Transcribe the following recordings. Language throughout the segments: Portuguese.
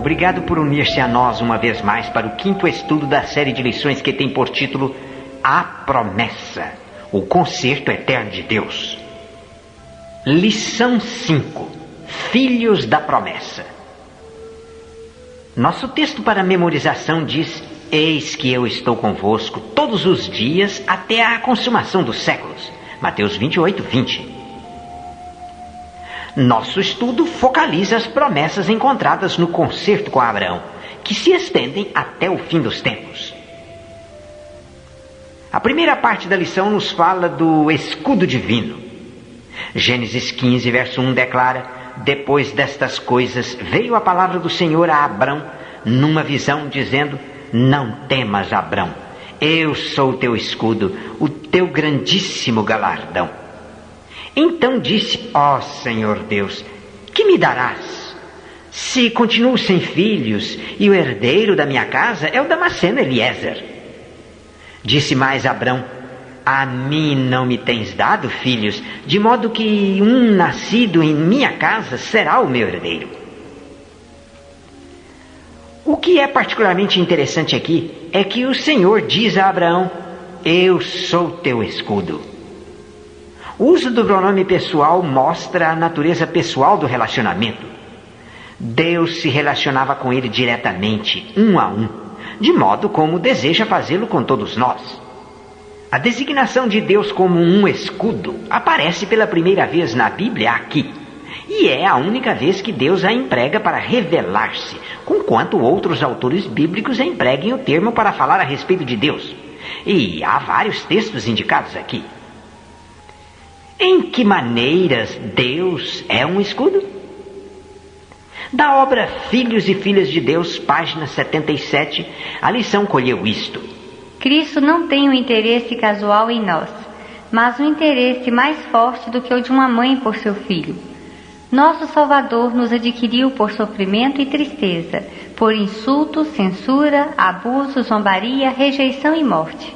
Obrigado por unir-se a nós uma vez mais para o 5º estudo da série de lições que tem por título A Promessa, o Concerto Eterno de Deus. Lição 5, Filhos da Promessa. Nosso texto para memorização diz: Eis que eu estou convosco todos os dias até a consumação dos séculos. Mateus 28, 20. Nosso estudo focaliza as promessas encontradas no concerto com Abraão, que se estendem até o fim dos tempos. A primeira parte da lição nos fala do escudo divino. Gênesis 15, verso 1 declara: Depois destas coisas veio a palavra do Senhor a Abrão numa visão, dizendo: Não temas, Abrão, eu sou o teu escudo, o teu grandíssimo galardão. Então disse: Ó Senhor Deus, que me darás? Se continuo sem filhos, e o herdeiro da minha casa é o Damasceno Eliezer. Disse mais Abrão: A mim não me tens dado filhos, de modo que um nascido em minha casa será o meu herdeiro. O que é particularmente interessante aqui é que o Senhor diz a Abraão: Eu sou teu escudo. O uso do pronome pessoal mostra a natureza pessoal do relacionamento. Deus se relacionava com ele diretamente, um a um, de modo como deseja fazê-lo com todos nós. A designação de Deus como um escudo aparece pela primeira vez na Bíblia aqui, e é a única vez que Deus a emprega para revelar-se, conquanto outros autores bíblicos empreguem o termo para falar a respeito de Deus. E há vários textos indicados aqui. Em que maneiras Deus é um escudo? Da obra Filhos e Filhas de Deus, página 77, a lição colheu isto: Cristo não tem um interesse casual em nós, mas um interesse mais forte do que o de uma mãe por seu filho. Nosso Salvador nos adquiriu por sofrimento e tristeza, por insultos, censura, abuso, zombaria, rejeição e morte.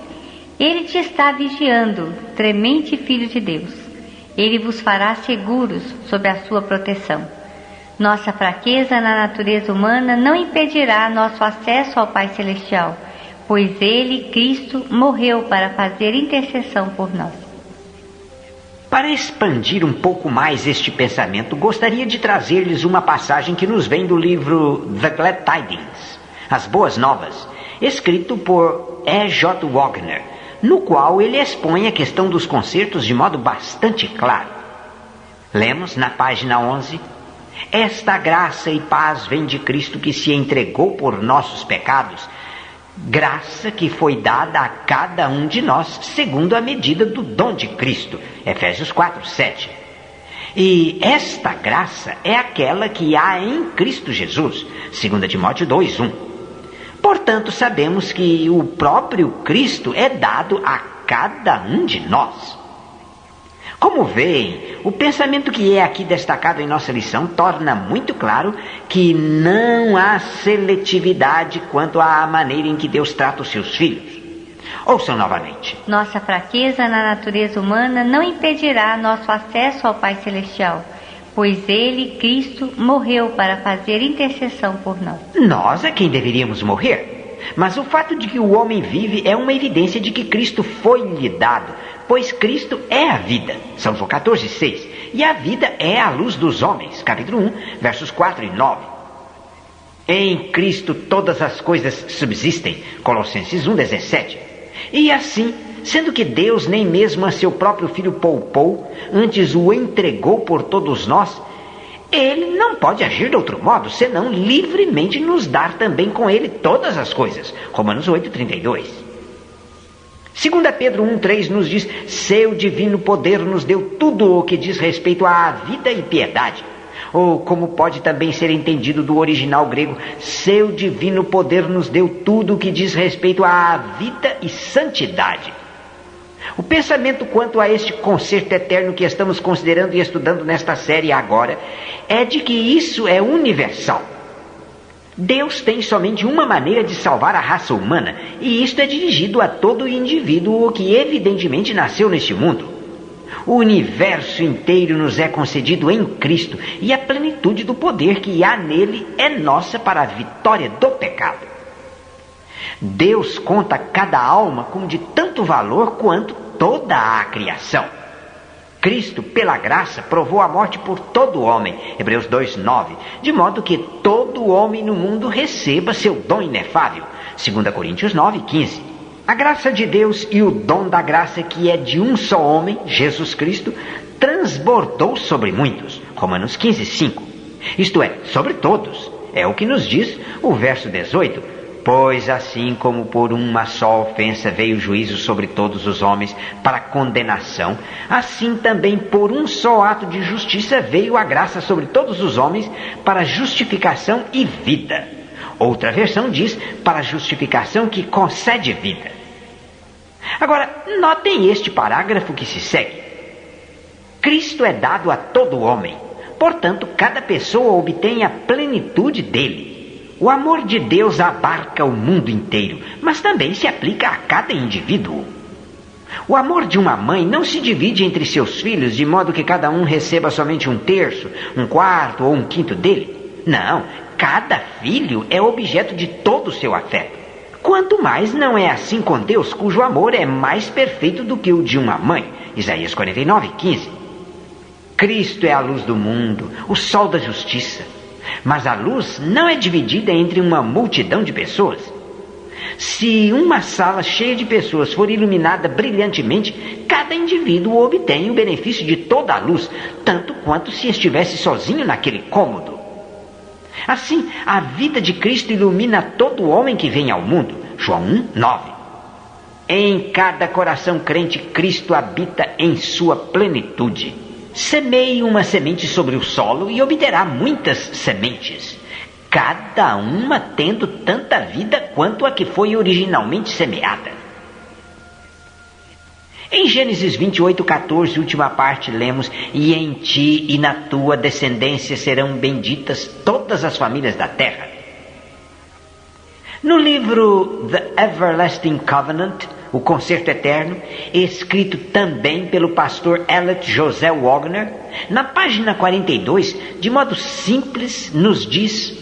Ele te está vigiando, tremente Filho de Deus. Ele vos fará seguros sob a sua proteção. Nossa fraqueza na natureza humana não impedirá nosso acesso ao Pai Celestial, pois Ele, Cristo, morreu para fazer intercessão por nós. Para expandir um pouco mais este pensamento, gostaria de trazer-lhes uma passagem que nos vem do livro The Glad Tidings, As Boas Novas, escrito por E.J. Wagner, no qual ele expõe a questão dos concertos de modo bastante claro. Lemos na página 11: Esta graça e paz vem de Cristo, que se entregou por nossos pecados, graça que foi dada a cada um de nós segundo a medida do dom de Cristo. Efésios 4, 7. E esta graça é aquela que há em Cristo Jesus. 2 Timóteo 2, 1. Portanto, sabemos que o próprio Cristo é dado a cada um de nós. Como veem, o pensamento que é aqui destacado em nossa lição torna muito claro que não há seletividade quanto à maneira em que Deus trata os seus filhos. Ouçam novamente: Nossa fraqueza na natureza humana não impedirá nosso acesso ao Pai Celestial, pois Ele, Cristo, morreu para fazer intercessão por nós. Nós é quem deveríamos morrer. Mas o fato de que o homem vive é uma evidência de que Cristo foi-lhe dado, pois Cristo é a vida. São João 14, 6. E a vida é a luz dos homens. Capítulo 1, versos 4 e 9. Em Cristo todas as coisas subsistem. Colossenses 1, 17. E assim, sendo que Deus nem mesmo a seu próprio Filho poupou, antes o entregou por todos nós, Ele não pode agir de outro modo, senão livremente nos dar também com Ele todas as coisas. Romanos 8, 32. 2 Pedro 1, 3 nos diz: Seu divino poder nos deu tudo o que diz respeito à vida e piedade. Ou, como pode também ser entendido do original grego, seu divino poder nos deu tudo o que diz respeito à vida e santidade. O pensamento quanto a este concerto eterno que estamos considerando e estudando nesta série agora é de que isso é universal. Deus tem somente uma maneira de salvar a raça humana, e isto é dirigido a todo indivíduo que evidentemente nasceu neste mundo. O universo inteiro nos é concedido em Cristo, e a plenitude do poder que há nele é nossa para a vitória do pecado. Deus conta cada alma como de tanto valor quanto toda a criação. Cristo, pela graça, provou a morte por todo homem, Hebreus 2:9, de modo que todo homem no mundo receba seu dom inefável, 2 Coríntios 9:15. A graça de Deus e o dom da graça, que é de um só homem, Jesus Cristo, transbordou sobre muitos, Romanos 15:5. Isto é, sobre todos. É o que nos diz o verso 18. Pois assim como por uma só ofensa veio o juízo sobre todos os homens para condenação, assim também por um só ato de justiça veio a graça sobre todos os homens para justificação e vida. Outra versão diz, para justificação que concede vida. Agora, notem este parágrafo que se segue. Cristo é dado a todo homem, portanto, cada pessoa obtém a plenitude dele. O amor de Deus abarca o mundo inteiro, mas também se aplica a cada indivíduo. O amor de uma mãe não se divide entre seus filhos de modo que cada um receba somente 1/3, 1/4 ou 1/5 dele. Não, cada filho é objeto de todo o seu afeto. Quanto mais não é assim com Deus, cujo amor é mais perfeito do que o de uma mãe. Isaías 49:15. Cristo é a luz do mundo, o sol da justiça. Mas a luz não é dividida entre uma multidão de pessoas. Se uma sala cheia de pessoas for iluminada brilhantemente, cada indivíduo obtém o benefício de toda a luz, tanto quanto se estivesse sozinho naquele cômodo. Assim, a vida de Cristo ilumina todo homem que vem ao mundo. João 1:9. Em cada coração crente, Cristo habita em sua plenitude. Semeie uma semente sobre o solo e obterá muitas sementes, cada uma tendo tanta vida quanto a que foi originalmente semeada. Em Gênesis 28:14, última parte, lemos: E em ti e na tua descendência serão benditas todas as famílias da terra. No livro The Everlasting Covenant, o Concerto Eterno, escrito também pelo pastor Elliot José Wagner, na página 42, de modo simples, nos diz: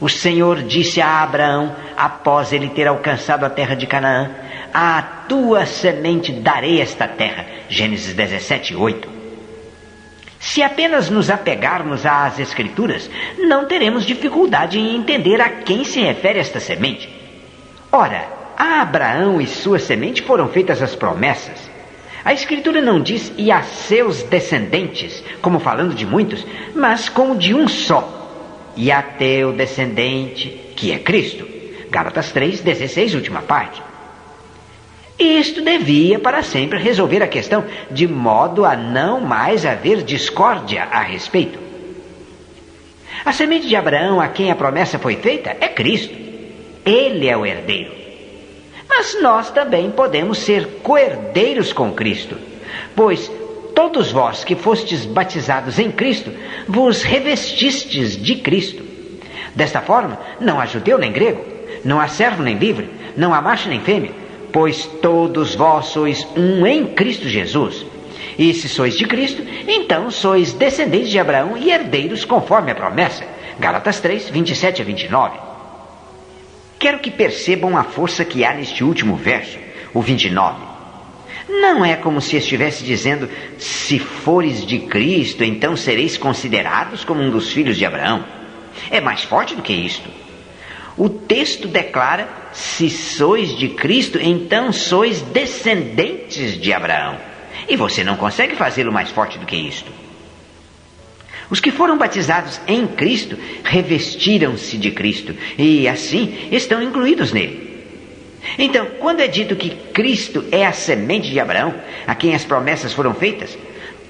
O Senhor disse a Abraão, após ele ter alcançado a terra de Canaã: A tua semente darei esta terra. Gênesis 17:8. Se apenas nos apegarmos às Escrituras, não teremos dificuldade em entender a quem se refere esta semente. Ora, a Abraão e sua semente foram feitas as promessas. A Escritura não diz "e a seus descendentes", como falando de muitos, mas como de um só. E a teu descendente, que é Cristo. Gálatas 3:16, última parte. Isto devia para sempre resolver a questão, de modo a não mais haver discórdia a respeito. A semente de Abraão, a quem a promessa foi feita, é Cristo. Ele é o herdeiro. Mas nós também podemos ser co-herdeiros com Cristo, pois todos vós que fostes batizados em Cristo, vos revestistes de Cristo. Desta forma, não há judeu nem grego, não há servo nem livre, não há macho nem fêmea, pois todos vós sois um em Cristo Jesus. E se sois de Cristo, então sois descendentes de Abraão e herdeiros conforme a promessa. Gálatas 3:27-29. Quero que percebam a força que há neste último verso, o 29. Não é como se estivesse dizendo: se fores de Cristo, então sereis considerados como um dos filhos de Abraão. É mais forte do que isto. O texto declara: se sois de Cristo, então sois descendentes de Abraão. E você não consegue fazê-lo mais forte do que isto. Os que foram batizados em Cristo revestiram-se de Cristo e assim estão incluídos nele. Então, quando é dito que Cristo é a semente de Abraão, a quem as promessas foram feitas,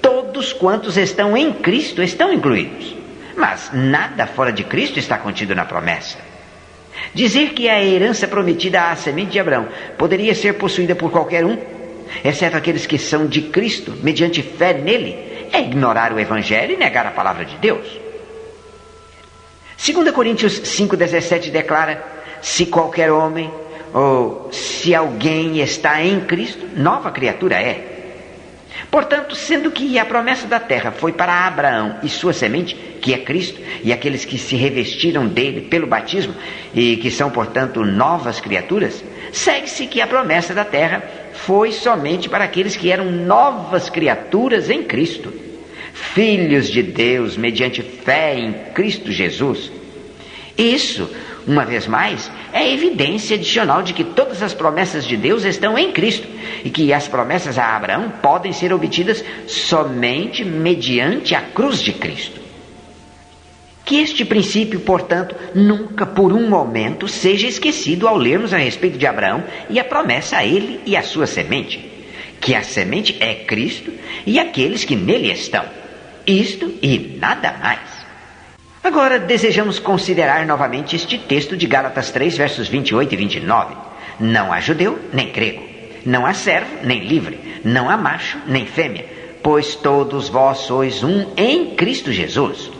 todos quantos estão em Cristo estão incluídos. Mas nada fora de Cristo está contido na promessa. Dizer que a herança prometida à semente de Abraão poderia ser possuída por qualquer um, exceto aqueles que são de Cristo, mediante fé nele, é ignorar o Evangelho e negar a palavra de Deus. 2 Coríntios 5:17 declara: se qualquer homem ou se alguém está em Cristo, nova criatura é. Portanto, sendo que a promessa da terra foi para Abraão e sua semente, que é Cristo, e aqueles que se revestiram dele pelo batismo, e que são, portanto, novas criaturas, segue-se que a promessa da terra foi somente para aqueles que eram novas criaturas em Cristo, filhos de Deus mediante fé em Cristo Jesus. Isso, uma vez mais, é evidência adicional de que todas as promessas de Deus estão em Cristo e que as promessas a Abraão podem ser obtidas somente mediante a cruz de Cristo. Que este princípio, portanto, nunca por um momento seja esquecido ao lermos a respeito de Abraão e a promessa a ele e a sua semente, que a semente é Cristo e aqueles que nele estão. Isto e nada mais. Agora desejamos considerar novamente este texto de Gálatas 3, versos 28 e 29. Não há judeu nem grego, não há servo nem livre, não há macho nem fêmea, pois todos vós sois um em Cristo Jesus.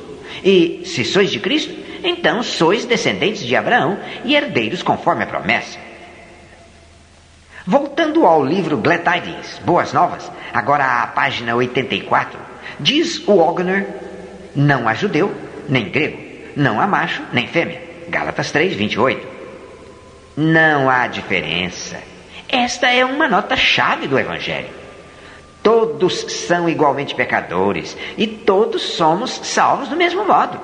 E se sois de Cristo, então sois descendentes de Abraão e herdeiros conforme a promessa. Voltando ao livro Glad Tidings, Boas Novas, agora à página 84, diz o Wagner: não há judeu nem grego, não há macho nem fêmea. Gálatas 3, 28. Não há diferença. Esta é uma nota-chave do Evangelho. Todos são igualmente pecadores e todos somos salvos do mesmo modo.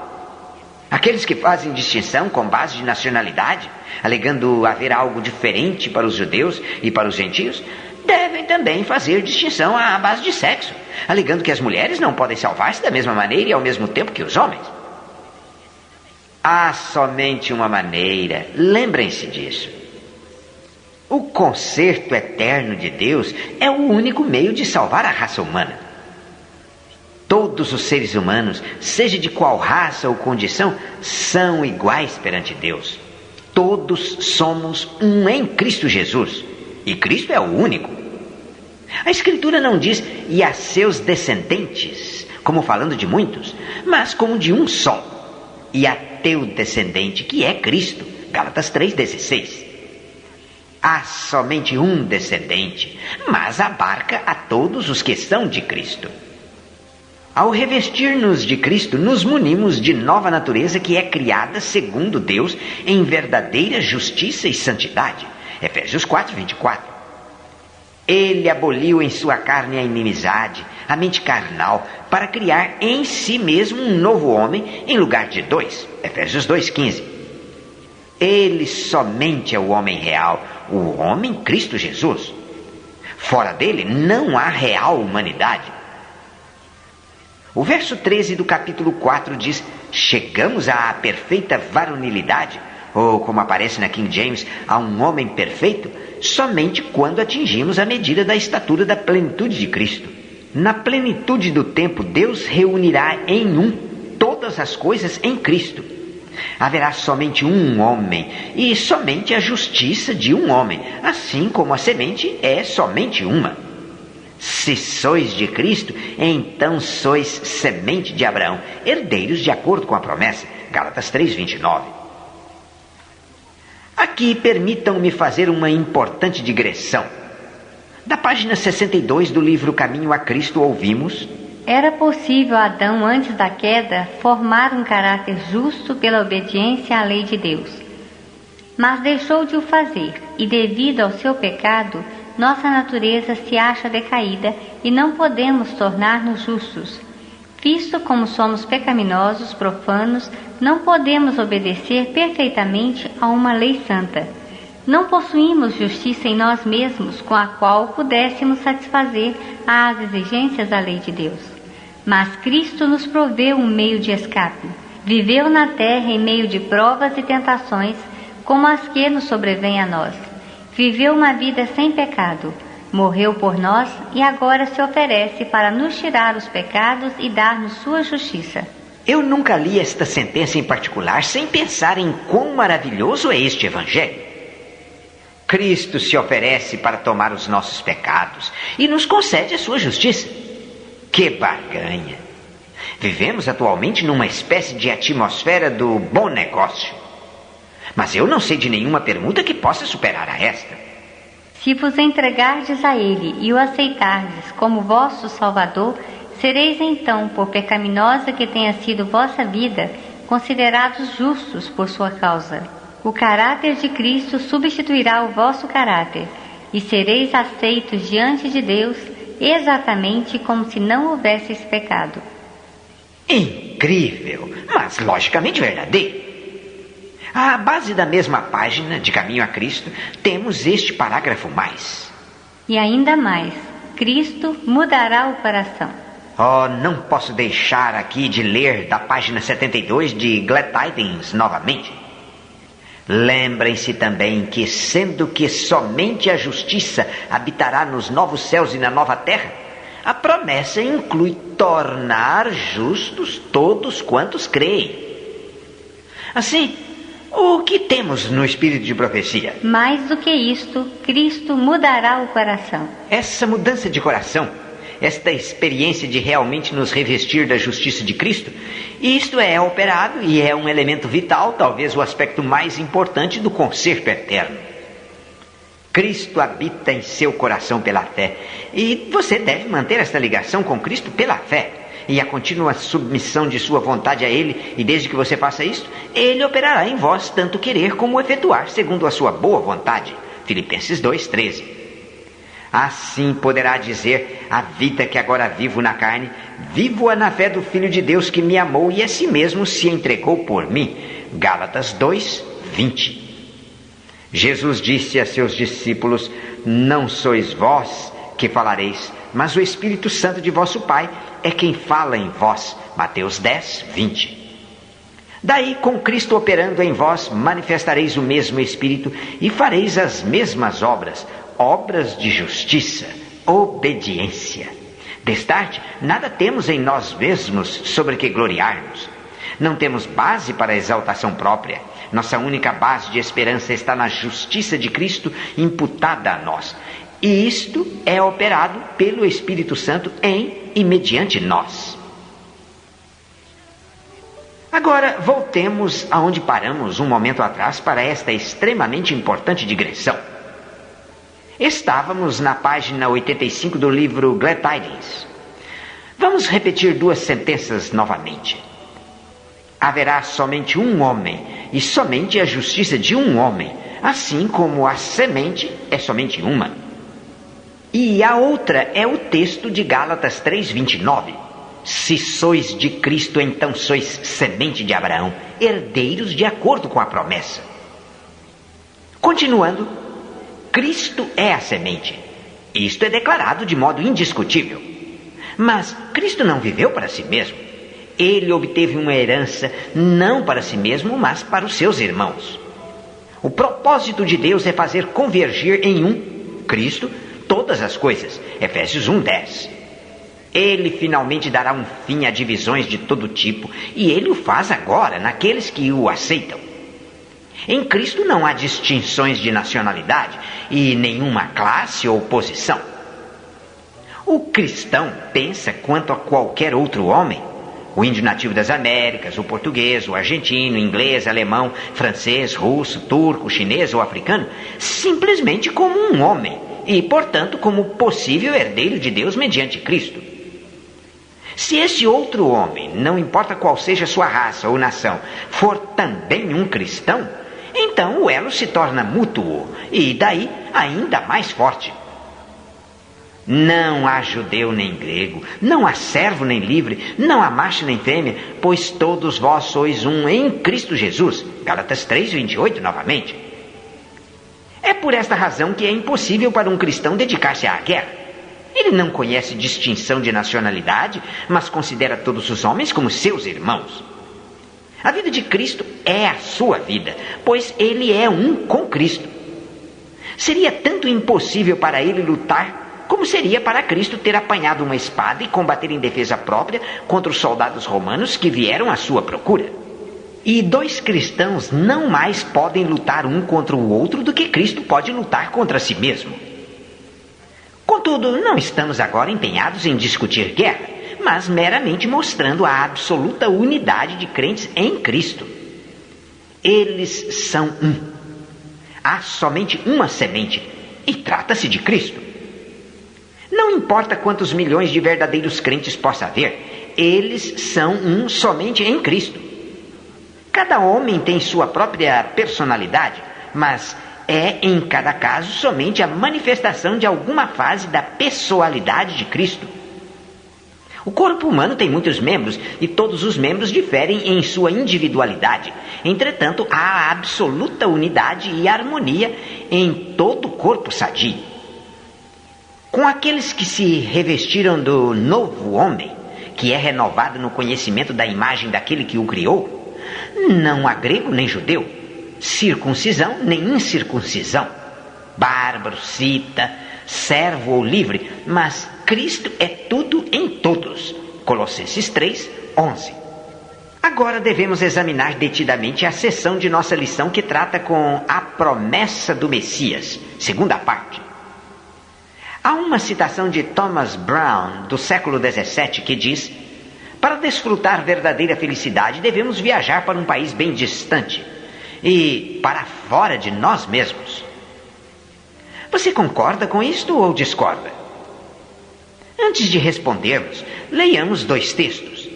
Aqueles que fazem distinção com base de nacionalidade, alegando haver algo diferente para os judeus e para os gentios, devem também fazer distinção à base de sexo, alegando que as mulheres não podem salvar-se da mesma maneira e ao mesmo tempo que os homens. Há somente uma maneira, lembrem-se disso. O conserto eterno de Deus é o único meio de salvar a raça humana. Todos os seres humanos, seja de qual raça ou condição, são iguais perante Deus. Todos somos um em Cristo Jesus, e Cristo é o único. A Escritura não diz "e a seus descendentes", como falando de muitos, mas como de um só. E a teu descendente, que é Cristo. Gálatas 3,16. Há somente um descendente, mas abarca a todos os que são de Cristo. Ao revestir-nos de Cristo, nos munimos de nova natureza que é criada segundo Deus em verdadeira justiça e santidade. Efésios 4:24. Ele aboliu em sua carne a inimizade, a mente carnal, para criar em si mesmo um novo homem em lugar de dois. Efésios 2:15. Ele somente é o homem real, o homem Cristo Jesus. Fora dele não há real humanidade. O verso 13 do capítulo 4 diz: chegamos à perfeita varonilidade, ou como aparece na King James, a um homem perfeito, somente quando atingimos a medida da estatura da plenitude de Cristo. Na plenitude do tempo, Deus reunirá em um todas as coisas em Cristo. Haverá somente um homem e somente a justiça de um homem, assim como a semente é somente uma. Se sois de Cristo, então sois semente de Abraão, herdeiros de acordo com a promessa. Gálatas 3:29. Aqui permitam-me fazer uma importante digressão. Da página 62 do livro Caminho a Cristo ouvimos: era possível a Adão, antes da queda, formar um caráter justo pela obediência à lei de Deus. Mas deixou de o fazer, e devido ao seu pecado, nossa natureza se acha decaída e não podemos tornar-nos justos. Visto como somos pecaminosos, profanos, não podemos obedecer perfeitamente a uma lei santa. Não possuímos justiça em nós mesmos com a qual pudéssemos satisfazer às exigências da lei de Deus. Mas Cristo nos proveu um meio de escape. Viveu na terra em meio de provas e tentações, como as que nos sobrevêm a nós. Viveu uma vida sem pecado, morreu por nós e agora se oferece para nos tirar os pecados e dar-nos sua justiça. Eu nunca li esta sentença em particular sem pensar em quão maravilhoso é este Evangelho. Cristo se oferece para tomar os nossos pecados e nos concede a sua justiça. Que barganha! Vivemos atualmente numa espécie de atmosfera do bom negócio. Mas eu não sei de nenhuma permuta que possa superar a esta. Se vos entregardes a Ele e o aceitardes como vosso Salvador, sereis então, por pecaminosa que tenha sido vossa vida, considerados justos por sua causa. O caráter de Cristo substituirá o vosso caráter, e sereis aceitos diante de Deus, exatamente como se não houvesseis pecado. Incrível, mas logicamente verdadeiro. À base da mesma página de Caminho a Cristo, temos este parágrafo mais. E ainda mais, Cristo mudará o coração. Oh, não posso deixar aqui de ler da página 72 de Glad Tidings novamente. Lembrem-se também que, sendo que somente a justiça habitará nos novos céus e na nova terra, a promessa inclui tornar justos todos quantos creem. Assim, o que temos no espírito de profecia? Mais do que isto, Cristo mudará o coração. Essa mudança de coração, esta experiência de realmente nos revestir da justiça de Cristo, isto é operado e é um elemento vital, talvez o aspecto mais importante do conserto eterno. Cristo habita em seu coração pela fé, e você deve manter esta ligação com Cristo pela fé, e a contínua submissão de sua vontade a Ele, e desde que você faça isto, Ele operará em vós tanto querer como efetuar, segundo a sua boa vontade. Filipenses 2:13. Assim poderá dizer: a vida que agora vivo na carne, vivo-a na fé do Filho de Deus que me amou e a si mesmo se entregou por mim. Gálatas 2:20. Jesus disse a seus discípulos: não sois vós que falareis, mas o Espírito Santo de vosso Pai é quem fala em vós. Mateus 10:20. Daí, com Cristo operando em vós, manifestareis o mesmo Espírito e fareis as mesmas obras, obras de justiça, obediência. Destarte, nada temos em nós mesmos sobre que gloriarmos. Não temos base para a exaltação própria. Nossa única base de esperança está na justiça de Cristo imputada a nós. E isto é operado pelo Espírito Santo em e mediante nós. Agora, voltemos aonde paramos um momento atrás para esta extremamente importante digressão. Estávamos na página 85 do livro Glad Tidings. Vamos repetir duas sentenças novamente. Haverá somente um homem, e somente a justiça de um homem, assim como a semente é somente uma. E a outra é o texto de Gálatas 3:29. Se sois de Cristo, então sois semente de Abraão, herdeiros de acordo com a promessa. Continuando, Cristo é a semente. Isto é declarado de modo indiscutível. Mas Cristo não viveu para si mesmo. Ele obteve uma herança não para si mesmo, mas para os seus irmãos. O propósito de Deus é fazer convergir em um, Cristo, todas as coisas. Efésios 1:10. Ele finalmente dará um fim a divisões de todo tipo, e Ele o faz agora naqueles que o aceitam. Em Cristo não há distinções de nacionalidade e nenhuma classe ou posição. O cristão pensa quanto a qualquer outro homem, o índio nativo das Américas, o português, o argentino, inglês, alemão, francês, russo, turco, chinês ou africano, simplesmente como um homem e, portanto, como possível herdeiro de Deus mediante Cristo. Se esse outro homem, não importa qual seja sua raça ou nação, for também um cristão, então o elo se torna mútuo e daí ainda mais forte. Não há judeu nem grego, não há servo nem livre, não há macho nem fêmea, pois todos vós sois um em Cristo Jesus. Gálatas 3:28 novamente. É por esta razão que é impossível para um cristão dedicar-se à guerra. Ele não conhece distinção de nacionalidade, mas considera todos os homens como seus irmãos. A vida de Cristo é a sua vida, pois ele é um com Cristo. Seria tanto impossível para ele lutar, como seria para Cristo ter apanhado uma espada e combater em defesa própria contra os soldados romanos que vieram à sua procura. E dois cristãos não mais podem lutar um contra o outro do que Cristo pode lutar contra si mesmo. Contudo, não estamos agora empenhados em discutir guerra, mas meramente mostrando a absoluta unidade de crentes em Cristo. Eles são um. Há somente uma semente, E trata-se de Cristo. Não importa quantos milhões de verdadeiros crentes possa haver, eles são um somente em Cristo. Cada homem tem sua própria personalidade, mas é em cada caso somente a manifestação de alguma fase da pessoalidade de Cristo. O corpo humano tem muitos membros e todos os membros diferem em sua individualidade. Entretanto, há absoluta unidade e harmonia em todo o corpo sadio. Com aqueles que se revestiram do novo homem, que é renovado no conhecimento da imagem daquele que o criou, não há grego nem judeu, circuncisão nem incircuncisão, bárbaro, cita, servo ou livre, mas Cristo é tudo em todos. Colossenses 3, 11. Agora devemos examinar detidamente a seção de nossa lição que trata com a promessa do Messias, segunda parte. Há uma citação de Thomas Brown, do século XVII, que diz: para desfrutar verdadeira felicidade, devemos viajar para um país bem distante e para fora de nós mesmos. Você concorda com isto ou discorda? Antes de respondermos, leiamos dois textos.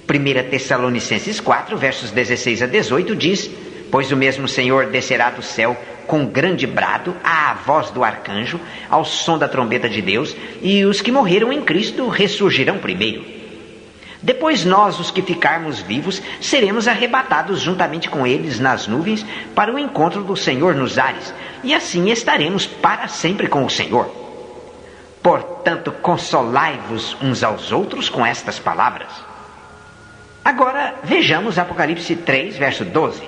1 Tessalonicenses 4, versos 16 a 18 diz: pois o mesmo Senhor descerá do céu com grande brado, à voz do arcanjo, ao som da trombeta de Deus, e os que morreram em Cristo ressurgirão primeiro. Depois nós, os que ficarmos vivos, seremos arrebatados juntamente com eles nas nuvens para o encontro do Senhor nos ares, e assim estaremos para sempre com o Senhor. Portanto, consolai-vos uns aos outros com estas palavras. Agora vejamos Apocalipse 3, verso 12.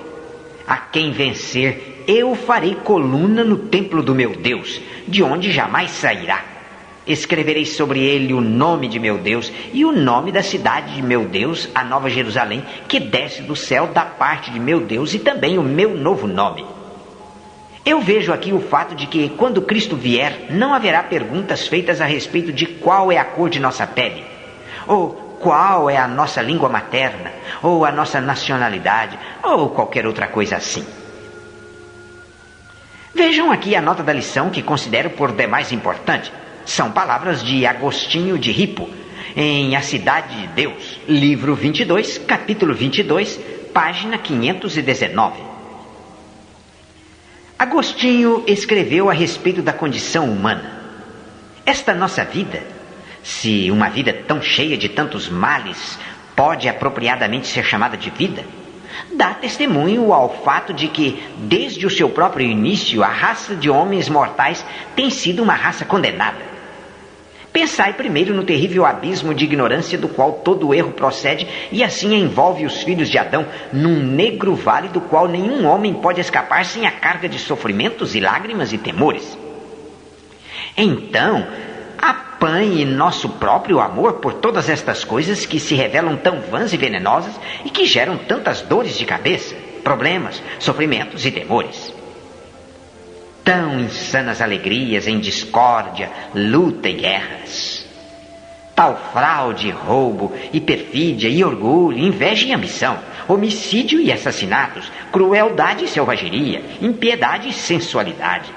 A quem vencer, eu farei coluna no templo do meu Deus, de onde jamais sairá. Escreverei sobre ele o nome de meu Deus e o nome da cidade de meu Deus, a Nova Jerusalém, que desce do céu da parte de meu Deus, e também o meu novo nome. Eu vejo aqui o fato de que, quando Cristo vier, não haverá perguntas feitas a respeito de qual é a cor de nossa pele, ou qual é a nossa língua materna, ou a nossa nacionalidade, ou qualquer outra coisa assim. Vejam aqui a nota da lição que considero por demais importante. São palavras de Agostinho de Hippo, em A Cidade de Deus, livro 22, capítulo 22, página 519. Agostinho escreveu a respeito da condição humana. Esta nossa vida, se uma vida tão cheia de tantos males pode apropriadamente ser chamada de vida, dá testemunho ao fato de que, desde o seu próprio início, a raça de homens mortais tem sido uma raça condenada. Pensai primeiro no terrível abismo de ignorância do qual todo o erro procede, e assim envolve os filhos de Adão num negro vale do qual nenhum homem pode escapar sem a carga de sofrimentos e lágrimas e temores. Então, apanhe nosso próprio amor por todas estas coisas que se revelam tão vãs e venenosas e que geram tantas dores de cabeça, problemas, sofrimentos e temores. Tão insanas alegrias em discórdia, luta e guerras. Tal fraude, roubo e perfídia e orgulho, inveja e ambição, homicídio e assassinatos, crueldade e selvageria, impiedade e sensualidade.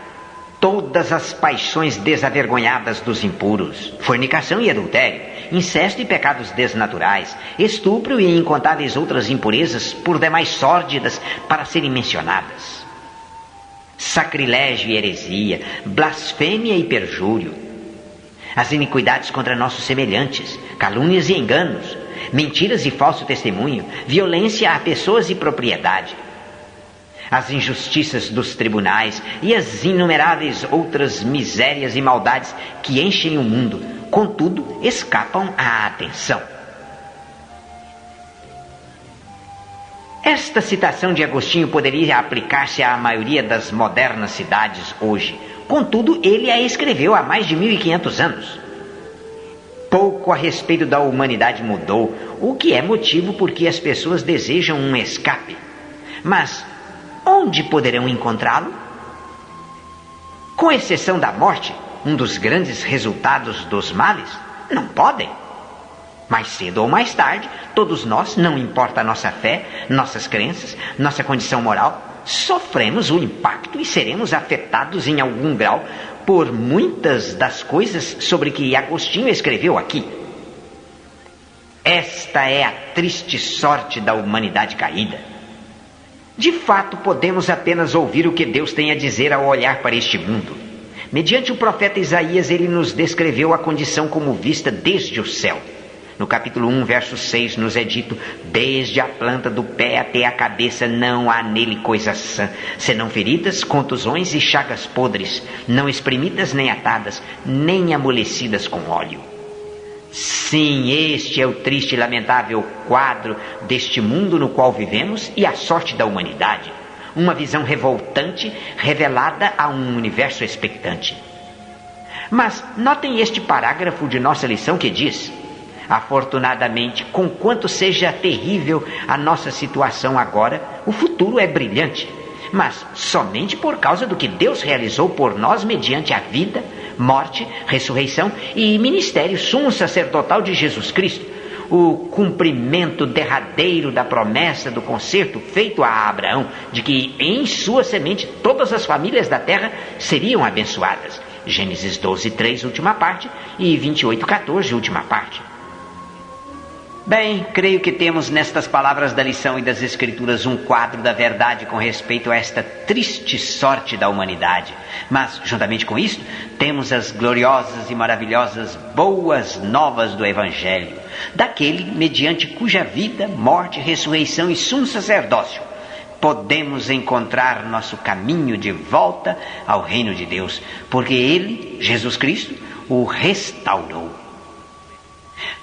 Todas as paixões desavergonhadas dos impuros, fornicação e adultério, incesto e pecados desnaturais, estupro e incontáveis outras impurezas por demais sórdidas para serem mencionadas. Sacrilégio e heresia, blasfêmia e perjúrio, as iniquidades contra nossos semelhantes, calúnias e enganos, mentiras e falso testemunho, violência a pessoas e propriedade, as injustiças dos tribunais e as inumeráveis outras misérias e maldades que enchem o mundo, contudo, escapam à atenção. Esta citação de Agostinho poderia aplicar-se à maioria das modernas cidades hoje. Contudo, ele a escreveu há mais de 1500 anos. Pouco a respeito da humanidade mudou, o que é motivo porque as pessoas desejam um escape. Mas onde poderão encontrá-lo? Com exceção da morte, um dos grandes resultados dos males, não podem. Mais cedo ou mais tarde, todos nós, não importa a nossa fé, nossas crenças, nossa condição moral, sofremos o impacto e seremos afetados em algum grau por muitas das coisas sobre que Agostinho escreveu aqui. Esta é a triste sorte da humanidade caída. De fato, podemos apenas ouvir o que Deus tem a dizer ao olhar para este mundo. Mediante o profeta Isaías, ele nos descreveu a condição como vista desde o céu. No capítulo 1, verso 6, nos é dito: desde a planta do pé até a cabeça não há nele coisa sã, senão feridas, contusões e chagas podres, não espremidas nem atadas, nem amolecidas com óleo. Sim, este é o triste e lamentável quadro deste mundo no qual vivemos e a sorte da humanidade. Uma visão revoltante revelada a um universo expectante. Mas notem este parágrafo de nossa lição que diz: afortunadamente, conquanto seja terrível a nossa situação agora, o futuro é brilhante, mas somente por causa do que Deus realizou por nós mediante a vida, morte, ressurreição e ministério sumo sacerdotal de Jesus Cristo, o cumprimento derradeiro da promessa do concerto feito a Abraão, de que em sua semente todas as famílias da terra seriam abençoadas. Gênesis 12:3, última parte, e 28:14, última parte. Bem, creio que temos nestas palavras da lição e das Escrituras um quadro da verdade com respeito a esta triste sorte da humanidade. Mas, juntamente com isto, temos as gloriosas e maravilhosas boas novas do Evangelho, daquele mediante cuja vida, morte, ressurreição e sumo sacerdócio podemos encontrar nosso caminho de volta ao reino de Deus, porque Ele, Jesus Cristo, o restaurou.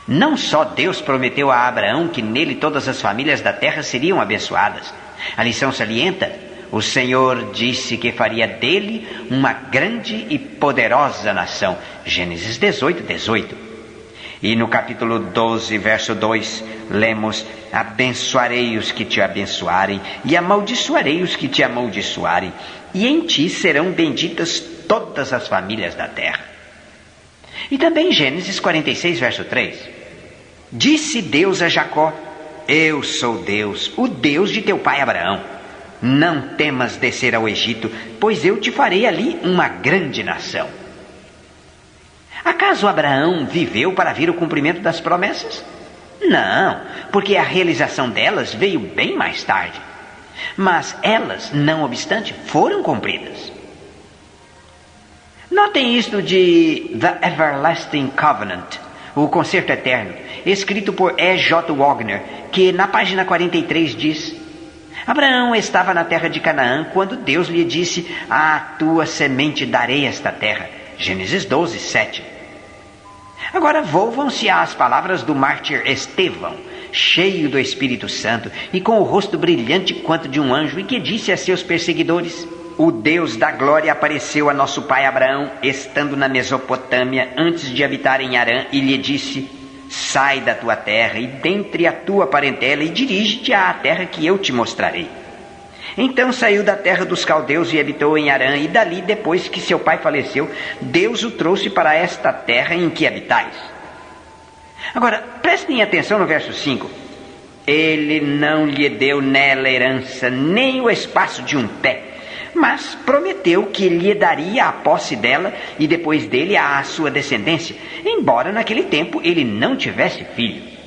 Não só Deus prometeu a Abraão que nele todas as famílias da terra seriam abençoadas. A lição salienta: o Senhor disse que faria dele uma grande e poderosa nação. Gênesis 18:18. E no capítulo 12, verso 2, lemos: abençoarei os que te abençoarem, e amaldiçoarei os que te amaldiçoarem, e em ti serão benditas todas as famílias da terra. E também Gênesis 46, verso 3. Disse Deus a Jacó: eu sou Deus, o Deus de teu pai Abraão. Não temas descer ao Egito, pois eu te farei ali uma grande nação. Acaso Abraão viveu para ver o cumprimento das promessas? Não, porque a realização delas veio bem mais tarde. Mas elas, não obstante, foram cumpridas. Notem isto de The Everlasting Covenant, o concerto eterno, escrito por E. J. Wagner, que na página 43 diz: Abraão estava na terra de Canaã quando Deus lhe disse: à tua semente darei esta terra. Gênesis 12:7. Agora volvam-se às palavras do mártir Estevão, cheio do Espírito Santo e com o rosto brilhante quanto de um anjo, e que disse a seus perseguidores: o Deus da glória apareceu a nosso pai Abraão, estando na Mesopotâmia, antes de habitar em Harã, e lhe disse: sai da tua terra e dentre a tua parentela e dirige-te à terra que eu te mostrarei. Então saiu da terra dos caldeus e habitou em Harã, e dali, depois que seu pai faleceu, Deus o trouxe para esta terra em que habitais. Agora, prestem atenção no verso 5. Ele não lhe deu nela herança, nem o espaço de um pé, mas prometeu que lhe daria a posse dela e depois dele a sua descendência, embora naquele tempo ele não tivesse filho.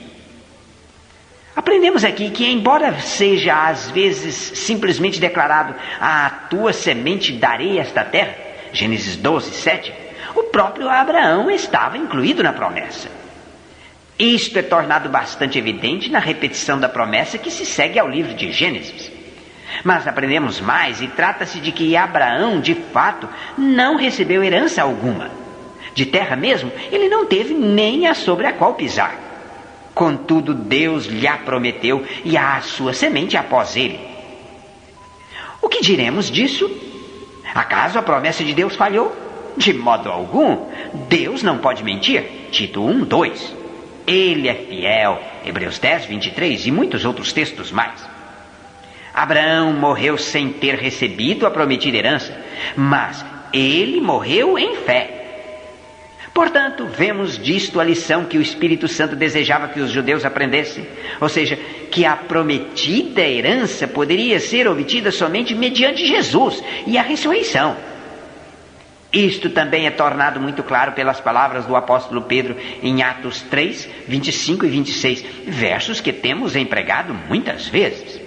Aprendemos aqui que, embora seja às vezes simplesmente declarado: à tua semente darei esta terra, Gênesis 12:7, o próprio Abraão estava incluído na promessa. Isto é tornado bastante evidente na repetição da promessa que se segue ao livro de Gênesis. Mas aprendemos mais, e trata-se de que Abraão, de fato, não recebeu herança alguma. De terra mesmo, ele não teve nem a sobre a qual pisar. Contudo, Deus lhe a prometeu, e à sua semente após ele. O que diremos disso? Acaso a promessa de Deus falhou? De modo algum. Deus não pode mentir. Tito 1:2. Ele é fiel. Hebreus 10:23 e muitos outros textos mais. Abraão morreu sem ter recebido a prometida herança, mas ele morreu em fé. Portanto, vemos disto a lição que o Espírito Santo desejava que os judeus aprendessem, ou seja, que a prometida herança poderia ser obtida somente mediante Jesus e a ressurreição. Isto também é tornado muito claro pelas palavras do apóstolo Pedro em Atos 3, 25 e 26, versos que temos empregado muitas vezes.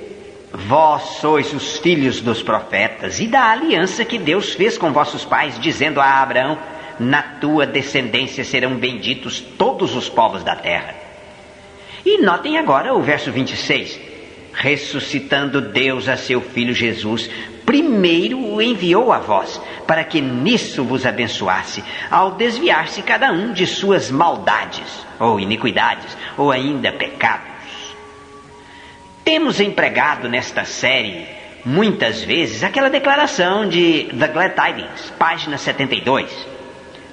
Vós sois os filhos dos profetas e da aliança que Deus fez com vossos pais, dizendo a Abraão: na tua descendência serão benditos todos os povos da terra. E notem agora o verso 26. Ressuscitando Deus a seu Filho Jesus, primeiro o enviou a vós, para que nisso vos abençoasse, ao desviar-se cada um de suas maldades, ou iniquidades, ou ainda pecados. Temos empregado nesta série, muitas vezes, aquela declaração de The Glad Tidings, página 72.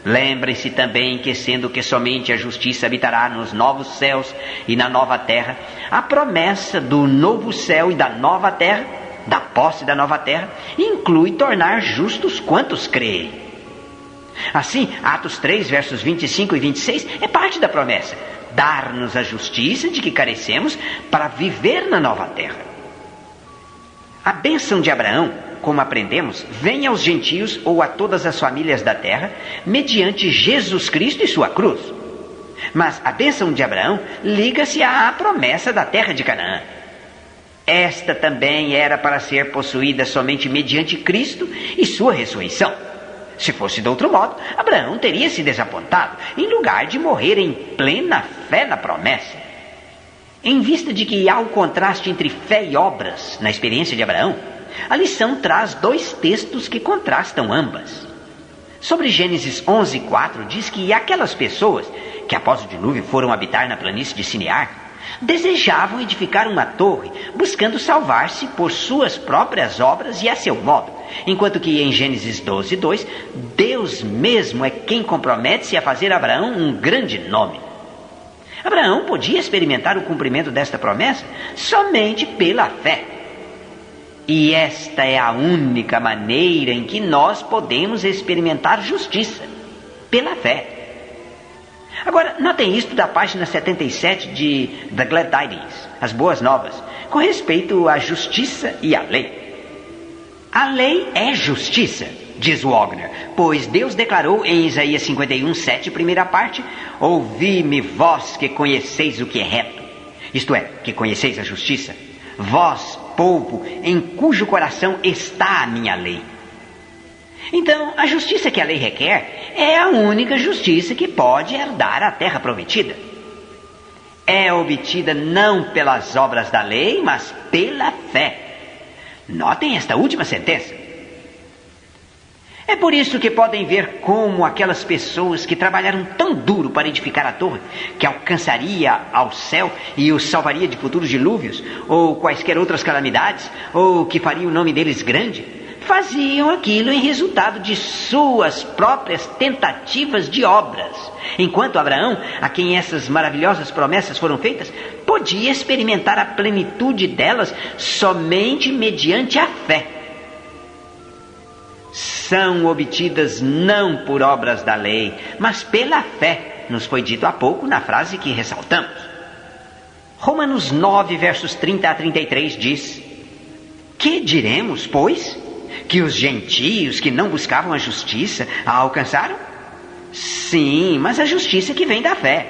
Lembre-se também que, sendo que somente a justiça habitará nos novos céus e na nova terra, a promessa do novo céu e da nova terra, da posse da nova terra, inclui tornar justos quantos creem. Assim, Atos 3, versos 25 e 26 é parte da promessa: dar-nos a justiça de que carecemos para viver na nova terra. A bênção de Abraão, como aprendemos, vem aos gentios ou a todas as famílias da terra, mediante Jesus Cristo e sua cruz. Mas a bênção de Abraão liga-se à promessa da terra de Canaã. Esta também era para ser possuída somente mediante Cristo e sua ressurreição. Se fosse de outro modo, Abraão teria se desapontado, em lugar de morrer em plena fé na promessa. Em vista de que há um contraste entre fé e obras na experiência de Abraão, a lição traz dois textos que contrastam ambas. Sobre Gênesis 11:4 diz que aquelas pessoas que após o dilúvio foram habitar na planície de Sinear desejavam edificar uma torre, buscando salvar-se por suas próprias obras e a seu modo, enquanto que em Gênesis 12:2 Deus mesmo é quem compromete-se a fazer a Abraão um grande nome. Abraão podia experimentar o cumprimento desta promessa somente pela fé. E esta é a única maneira em que nós podemos experimentar justiça, pela fé. Agora, notem isto da página 77 de The Glad Tidings, as Boas Novas, com respeito à justiça e à lei. A lei é justiça, diz Wagner, pois Deus declarou em Isaías 51:7, primeira parte: ouvi-me vós que conheceis o que é reto, isto é, que conheceis a justiça, vós, povo, em cujo coração está a minha lei. Então, a justiça que a lei requer é a única justiça que pode herdar a terra prometida. É obtida não pelas obras da lei, mas pela fé. Notem esta última sentença. É por isso que podem ver como aquelas pessoas que trabalharam tão duro para edificar a torre, que alcançaria ao céu e os salvaria de futuros dilúvios, ou quaisquer outras calamidades, ou que faria o nome deles grande, faziam aquilo em resultado de suas próprias tentativas de obras, enquanto Abraão, a quem essas maravilhosas promessas foram feitas, podia experimentar a plenitude delas somente mediante a fé. São obtidas não por obras da lei, mas pela fé, nos foi dito há pouco na frase que ressaltamos. Romanos 9, versos 30 a 33 diz: que diremos, pois? Que os gentios que não buscavam a justiça a alcançaram? Sim, mas a justiça que vem da fé.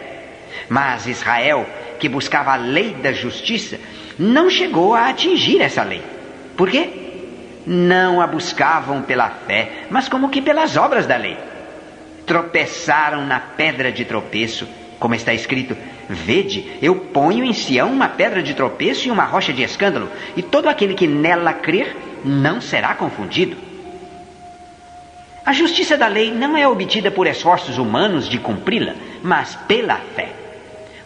Mas Israel, que buscava a lei da justiça, não chegou a atingir essa lei. Por quê? Não a buscavam pela fé, mas como que pelas obras da lei. Tropeçaram na pedra de tropeço, como está escrito: vede, eu ponho em Sião uma pedra de tropeço e uma rocha de escândalo, e todo aquele que nela crer não será confundido. A justiça da lei não é obtida por esforços humanos de cumpri-la, mas pela fé.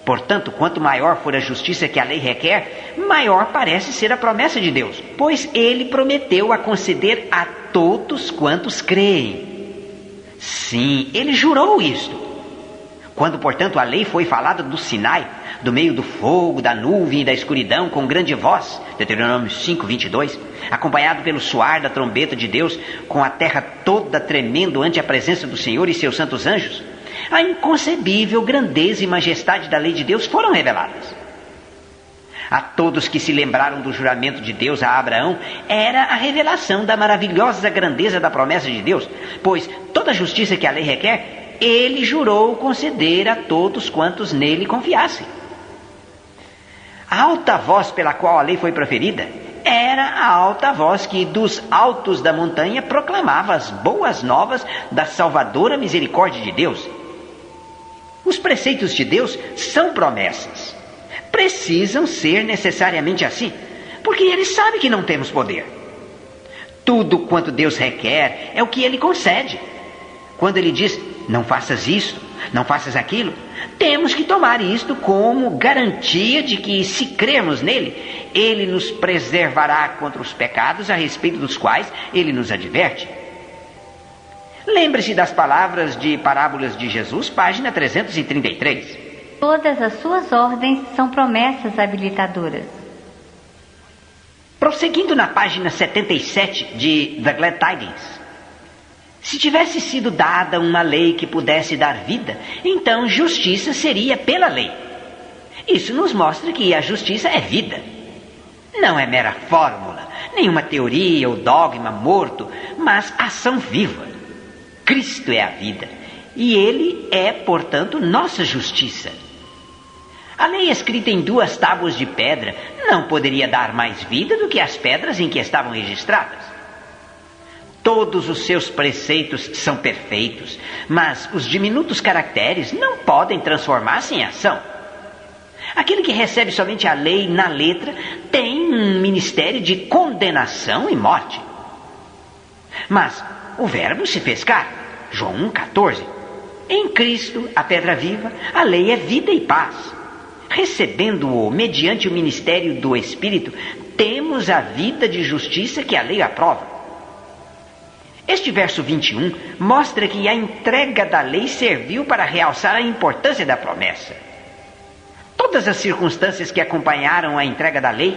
Portanto, quanto maior for a justiça que a lei requer, maior parece ser a promessa de Deus, pois Ele prometeu a conceder a todos quantos creem. Sim, Ele jurou isto. Quando, portanto, a lei foi falada do Sinai, do meio do fogo, da nuvem e da escuridão, com grande voz, Deuteronômio 5:22, acompanhado pelo soar da trombeta de Deus, com a terra toda tremendo ante a presença do Senhor e seus santos anjos, a inconcebível grandeza e majestade da lei de Deus foram reveladas. A todos que se lembraram do juramento de Deus a Abraão, era a revelação da maravilhosa grandeza da promessa de Deus, pois toda a justiça que a lei requer, ele jurou conceder a todos quantos nele confiassem. A alta voz pela qual a lei foi proferida era a alta voz que dos altos da montanha proclamava as boas novas da salvadora misericórdia de Deus. Os preceitos de Deus são promessas. Precisam ser necessariamente assim, porque ele sabe que não temos poder. Tudo quanto Deus requer é o que ele concede. Quando ele diz, não faças isso, não faças aquilo, temos que tomar isto como garantia de que, se crermos nele, ele nos preservará contra os pecados a respeito dos quais ele nos adverte. Lembre-se das palavras de Parábolas de Jesus, página 333. Todas as suas ordens são promessas habilitadoras. Prosseguindo na página 77 de The Glad Tidings. Se tivesse sido dada uma lei que pudesse dar vida, então justiça seria pela lei. Isso nos mostra que a justiça é vida. Não é mera fórmula, nenhuma teoria ou dogma morto, mas ação viva. Cristo é a vida, e ele é, portanto, nossa justiça. A lei escrita em 2 tábuas de pedra não poderia dar mais vida do que as pedras em que estavam registradas. Todos os seus preceitos são perfeitos, mas os diminutos caracteres não podem transformar-se em ação. Aquele que recebe somente a lei na letra tem um ministério de condenação e morte. Mas o Verbo se fez carne, João 1,14. Em Cristo, a pedra viva, a lei é vida e paz. Recebendo-o mediante o ministério do Espírito, temos a vida de justiça que a lei aprova. Este verso 21 mostra que a entrega da lei serviu para realçar a importância da promessa. Todas as circunstâncias que acompanharam a entrega da lei,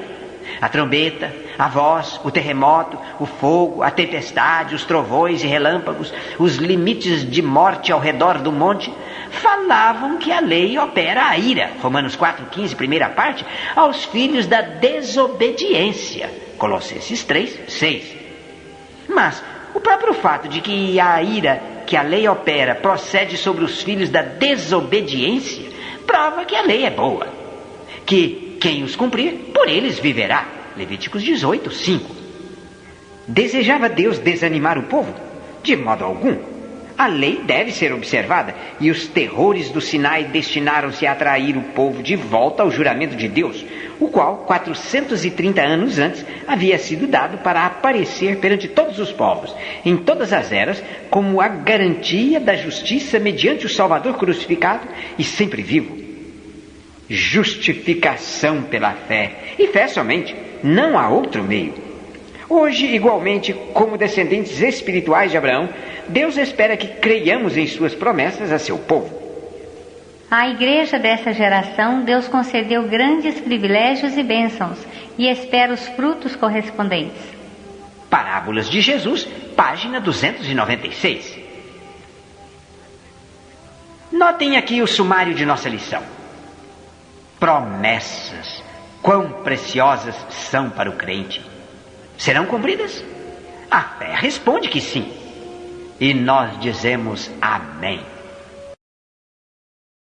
a trombeta, a voz, o terremoto, o fogo, a tempestade, os trovões e relâmpagos, os limites de morte ao redor do monte, falavam que a lei opera a ira, Romanos 4,15, primeira parte, aos filhos da desobediência, Colossenses 3,6. Mas o próprio fato de que a ira que a lei opera procede sobre os filhos da desobediência, prova que a lei é boa, que quem os cumprir, por eles viverá, Levíticos 18:5. Desejava Deus desanimar o povo? De modo algum. A lei deve ser observada, e os terrores do Sinai destinaram-se a atrair o povo de volta ao juramento de Deus, o qual, 430 anos antes, havia sido dado para aparecer perante todos os povos, em todas as eras, como a garantia da justiça mediante o Salvador crucificado e sempre vivo. Justificação pela fé, e fé somente, não há outro meio. Hoje, igualmente, como descendentes espirituais de Abraão, Deus espera que creiamos em suas promessas a seu povo. À igreja dessa geração, Deus concedeu grandes privilégios e bênçãos, e espera os frutos correspondentes. Parábolas de Jesus, página 296. Notem aqui o sumário de nossa lição. Promessas, quão preciosas são para o crente. Serão cumpridas? A fé responde que sim. E nós dizemos amém.